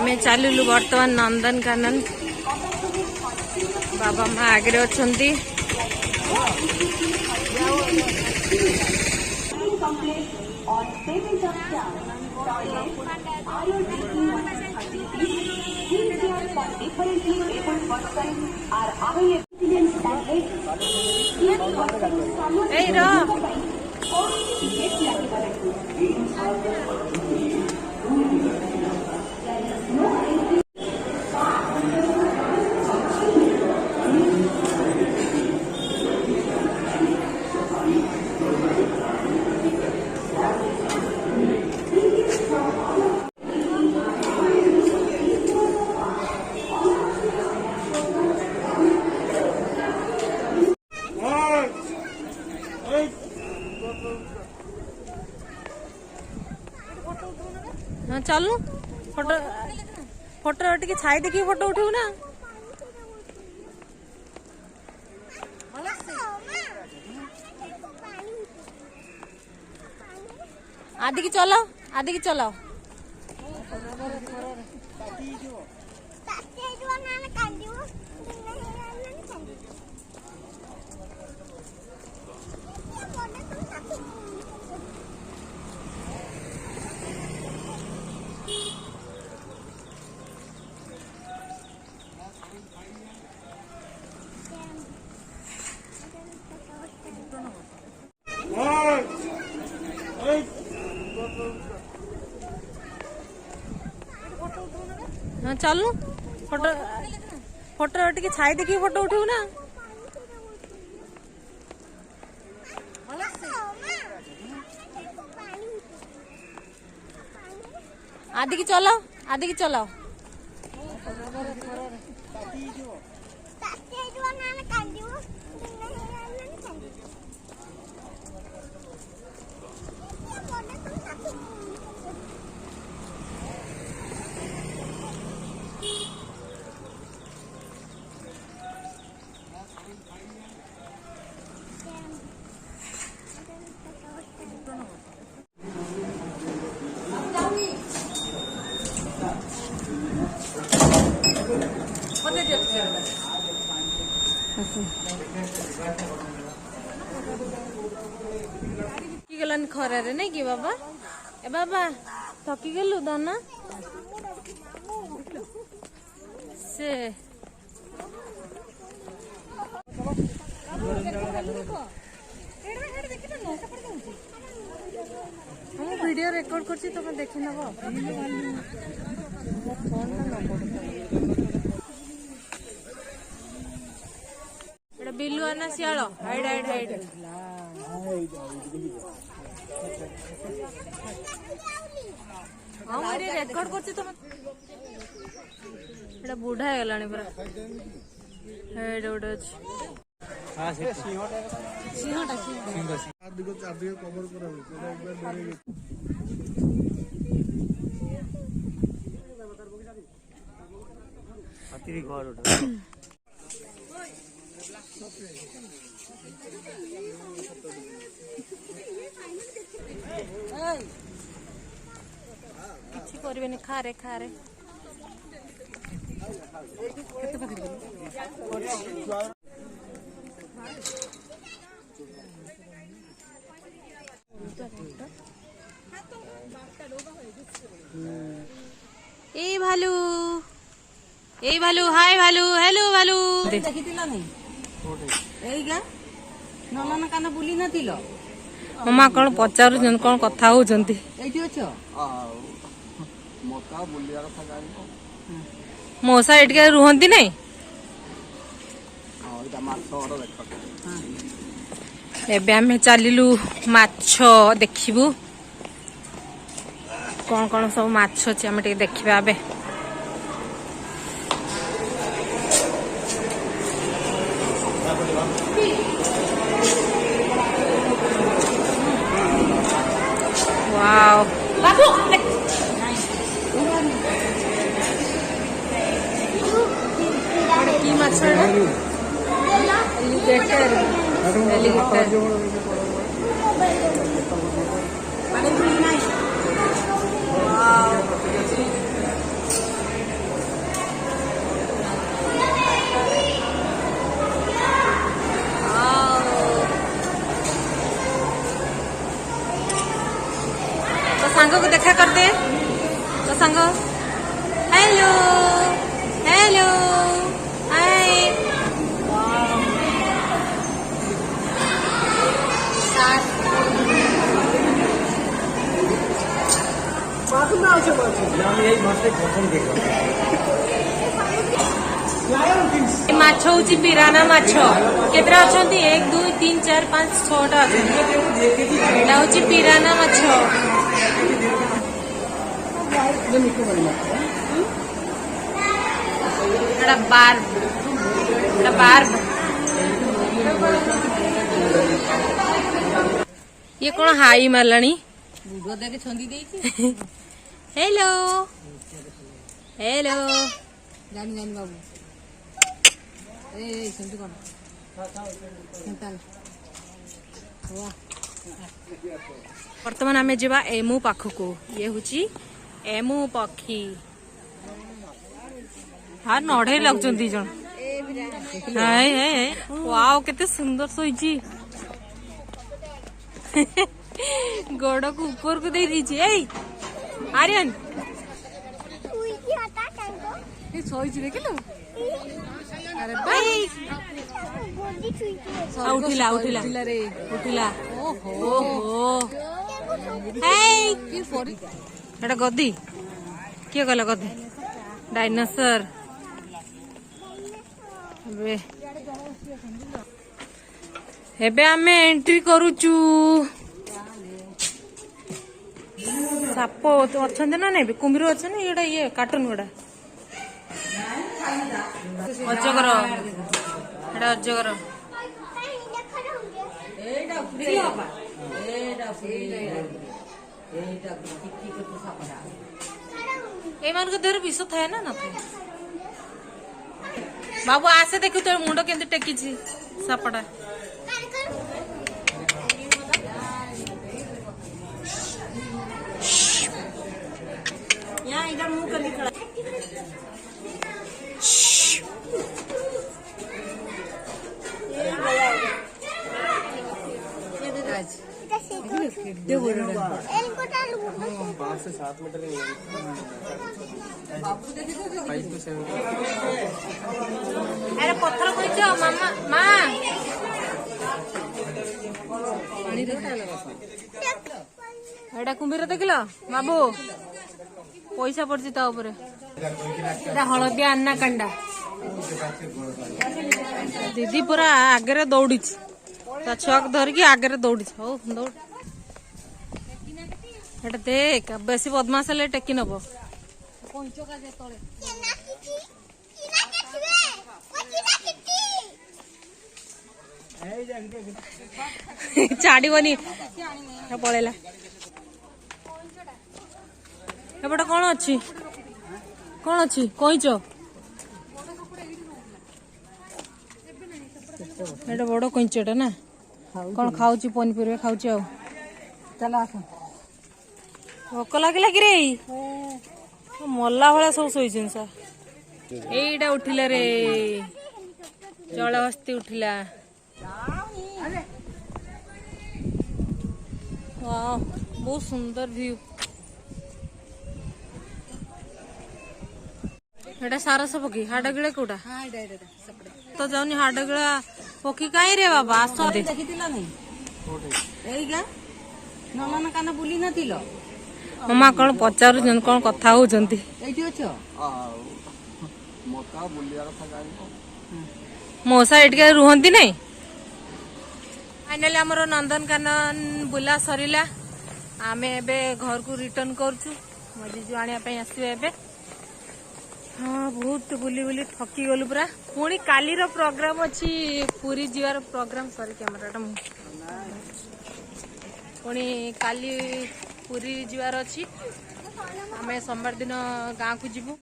आमे चलू बर्तमान नंदनकानन। बाबा माँ आगे अच्छी हाँ चलू फोटो फोटो टे छाई देखिए फोटो उठू ना। आदि की चलाओ आदि की चलाओ। हाँ चलू फोटो फोटो टे छाई देखिए फोटो उठू ना। आदि की चलाओ आदि की चलाओ। गलन खरा रे नहीं कि बाबा ए बाबा थकी गलु दाना से हम वीडियो रिकॉर्ड करछि तो देखि नबो। एटा बिल्लू आना सियालो हाइड हाइड हाइड। हाँ मुझे रेकॉर्ड करछि तो एटा बुढ़ा है गलानी पूरा हेड उड अछि। हां से सिंहटा सिंह आदिको चादिको कवर करा हो एटा एक बार डरे हाथी घर उठा किसी करें खारे खारे ए भालू हाय भालू हेलो भालू देखिथिला नहीं एइगा नलन काना बुली नथिलो मम्मा कौन पचार कौन कथा होचंती एठी अछो मोका बुलिया कथा गाई मोसा एठ के रुहंती नहीं और दा माछ और देख एबे हमें चलिलु माछ देखिबू कौन कौन सब माछ अछि हम टे देखिबा आबे। वाओ बाबू की माछ है एलिगेटर एलिगेटर सांग को देखा करते तो सांग हेलो हेलो हाय माछ हूँ पिराना माछ केतरा अच्छा 1 2 3 4 5 6टा हूँ पिराना माछ बार्ब ये कौन हाई मारलानी हेलो हेलो जानी जानी बाबू बर्तमान आम जा एमु पाखक ये हूँ एमु पक्षी हाँ नढ़े लगुच दी जन वाओ केते सुंदर सोई गोड़ को ऊपर को दे दीजिए आर्यन सोई देखिलु अरे भाई उठिला उठिला रे उठिला ओहो एटा गद्दी किए गला गद्दी डायनासोर एबे आमे एंट्री करूचु साप अच्छा ना नहीं कुम्भीर अच्छा ना ये कार्टून गुड़ा अजगर अजगर मान देह विष थाए ना न थे बाबू आसे देखु तो मुंड के टेकी सापटा अरे पत्थर मामा माँ एटा कुम्भीर देखिल बाबू पैसा पड़ची हलदिया अन्ना कंडा दीदी पूरा आगे दौड़ी छुआ धरिकी आगे दौड़ी हौ दौड़ एटा देख बेसी बदमाश हेले टेकी नब छाड़बनी पलैला एपटे कौन अच्छी कईच एटा बड़ कईचटा ना कौन खाऊ पनीपरिया खाऊ चल आस भोक लगे कि रे मल्ला भाया सब शोन सा एटा उठिला रे जलहस्ती उठिला बहुत सुंदर व्यू एटा सारस पक्षी हाडगिड़ा कोटा तो जाऊनी हाडगिड़ा पक्षी कहीं रे बाबा आस देखी नलन कान बुली न मामा कौन पचार कौन कथा होती मौसा एटिका रुहती नहीं फाइनाली आमर नंदनकानन बुला सरीला आमे एबे घर को रिटर्न करछु मो जीजू आनिया पे आसीबे एबे हाँ बहुत बुली बुली थकी गलु पूरा पुणी काली रो प्रोग्राम अच्छी पूरी जीवार प्रोग्राम सॉरी कैमराटा पुणी काली पूरी जीवार अच्छी आमे सोमवार दिन गाँव को जीवु।